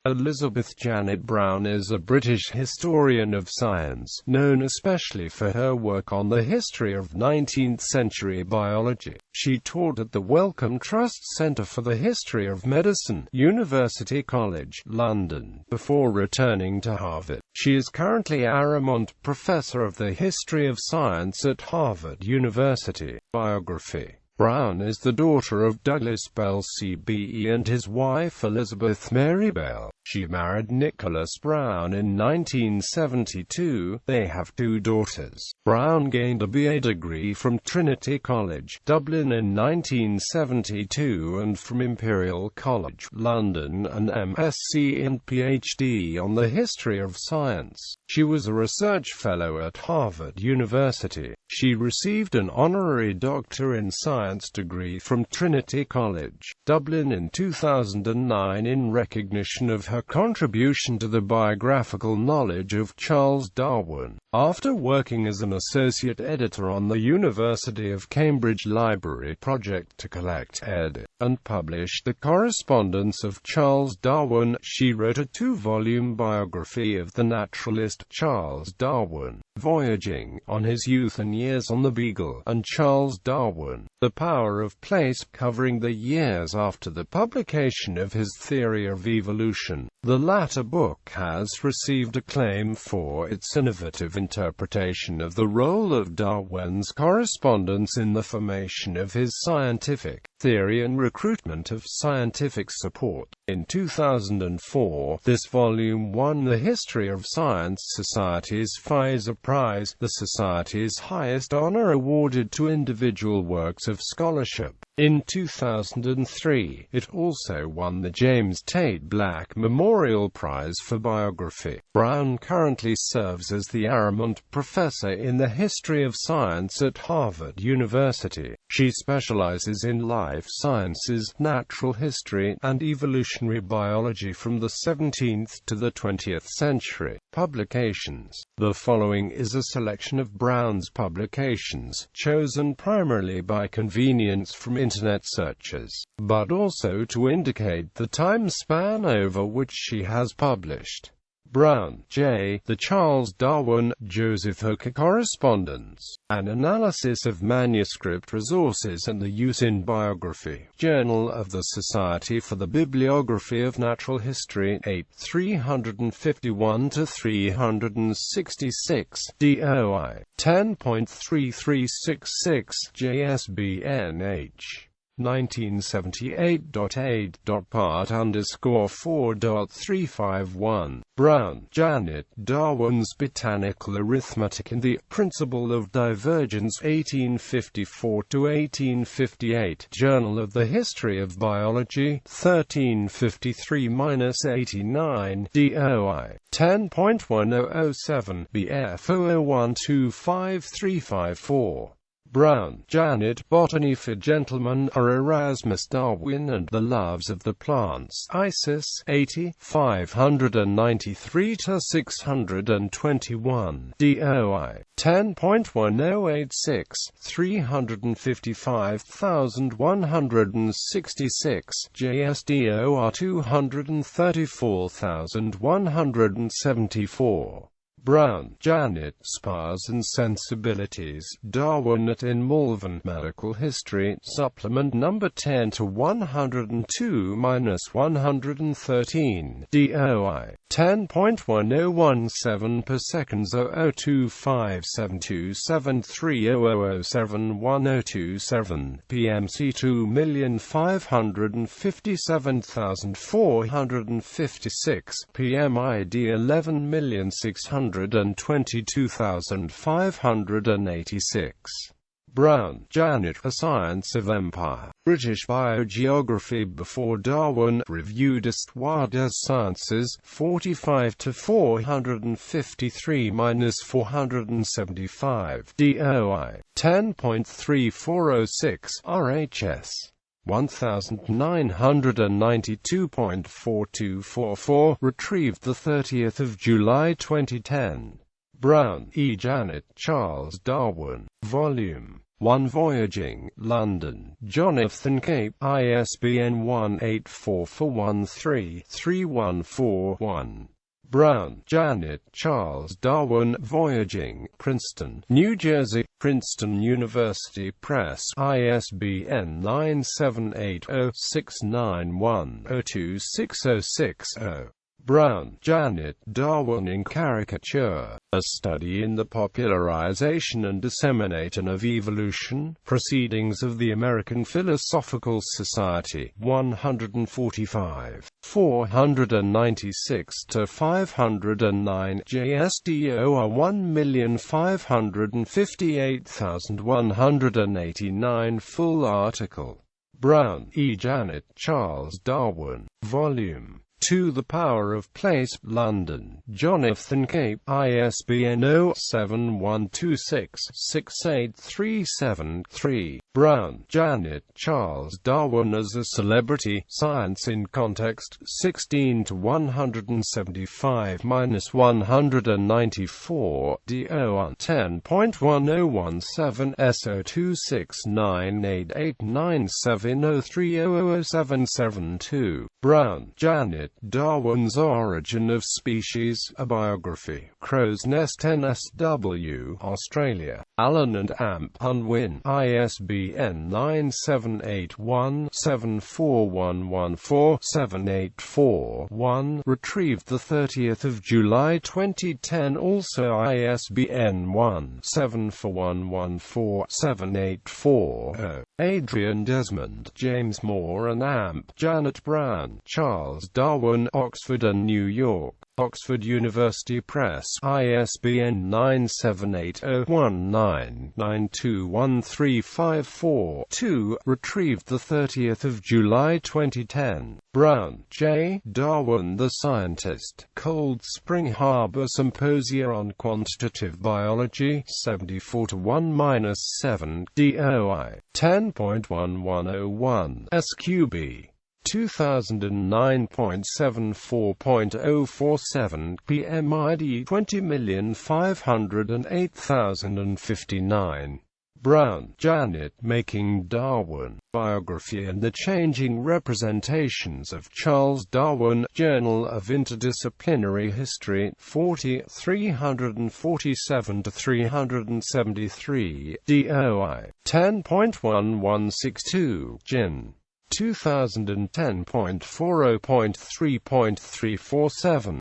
Elizabeth Janet Browne is a British historian of science, known especially for her work on the history of 19th-century biology. She taught at the Wellcome Trust Centre for the History of Medicine, University College, London, before returning to Harvard. She is currently Aramont Professor of the History of Science at Harvard University. Biography. Browne is the daughter of Douglas Bell CBE and his wife Elizabeth Mary Bell. She married Nicholas Browne in 1972. They have two daughters. Browne gained a BA degree from Trinity College, Dublin in 1972 and from Imperial College, London, an MSc and PhD on the history of science. She was a research fellow at Harvard University. She received an honorary Doctor in Science degree from Trinity College, Dublin in 2009 in recognition of her contribution to the biographical knowledge of Charles Darwin. After working as an associate editor on the University of Cambridge Library project to collect, edit, and publish the correspondence of Charles Darwin, she wrote a 2-volume biography of the naturalist Charles Darwin, Voyaging, on his youth and years on the Beagle, and Charles Darwin, The Power of Place, covering the years after the publication of his theory of evolution. The latter book has received acclaim for its innovative interpretation of the role of Darwin's correspondence in the formation of his scientific theory and recruitment of scientific support. In 2004, this volume won the History of Science Society's Pfizer Prize, the Society's highest honor awarded to individual works of scholarship. In 2003, it also won the James Tate Black Memorial Prize for Biography. Browne currently serves as the Aramont Professor in the History of Science at Harvard University. She specializes in life sciences, natural history, and evolutionary biology from the 17th to the 20th century. Publications. The following is a selection of Browne's publications, chosen primarily by convenience from Internet searches, but also to indicate the time span over which she has published. Browne, J. The Charles Darwin, Joseph Hooker Correspondence. An Analysis of Manuscript Resources and the Use in Biography. Journal of the Society for the Bibliography of Natural History, 8 351-366, DOI, 10.3366, JSBN H. 1978.8.part_4.351. Browne, Janet. Darwin's Botanical Arithmetic and the Principle of Divergence, 1854-1858. Journal of the History of Biology, 1353-89, DOI, 10.1007, BF 001255354. Browne, Janet. Botany for Gentlemen, or Erasmus Darwin and the Loves of the Plants, Isis, 80, 593-621, DOI, 10.1086, 355,166, JSDOR 234,174. Browne, Janet. Spars and Sensibilities, Darwin at in Malvern Medical History, Supplement No. 10 to 102-113, DOI, 10.1017 per second 0025727300071027, PMC 2,557,456, PMID 11,622,586. Browne, Janet. A Science of Empire. British Biogeography before Darwin. Revue d'Histoire des Sciences, 45-453-475, DOI, 10.3406, RHS. 1992.4244, retrieved 30 July 2010. Browne, E. Janet. Charles Darwin. Volume 1 Voyaging, London, Jonathan Cape, ISBN 1-8441331441. Browne, Janet, Charles Darwin, Voyaging, Princeton, New Jersey, Princeton University Press, ISBN 978-0691-02606-0. Browne, Janet, Darwin in Caricature, A Study in the Popularization and Dissemination of Evolution, Proceedings of the American Philosophical Society, 145, 496-509, JSDOR 1558189. Full article. Browne, E. Janet, Charles Darwin, Volume 2 The Power of Place, London, Jonathan Cape, ISBN 0-7126-68373-3. Browne, Janet, Charles Darwin as a Celebrity, Science in Context, 16-175-194, DOR 10.1017 SO269889703000772. Browne, Janet, Darwin's Origin of Species, A Biography, Crow's Nest NSW, Australia, Allen and Amp Unwin, ISBN 978-1-74114-784-1, retrieved 30 July 2010. Also ISBN 1-74114-784-0. Adrian Desmond, James Moore and Amp, Janet Browne, Charles Darwin, Oxford and New York, Oxford University Press, ISBN 978-09-921354-2, retrieved 30 July 2010. Browne, J. Darwin the Scientist, Cold Spring Harbor Symposia on Quantitative Biology, 74-1-7, DOI, 10.1101, SQB. 2009.74.047, PMID 20508059. Browne, Janet, Making Darwin, Biography and the Changing Representations of Charles Darwin, Journal of Interdisciplinary History, 40, 347-373, DOI, 10.1162, Gin. 2010.40.3.347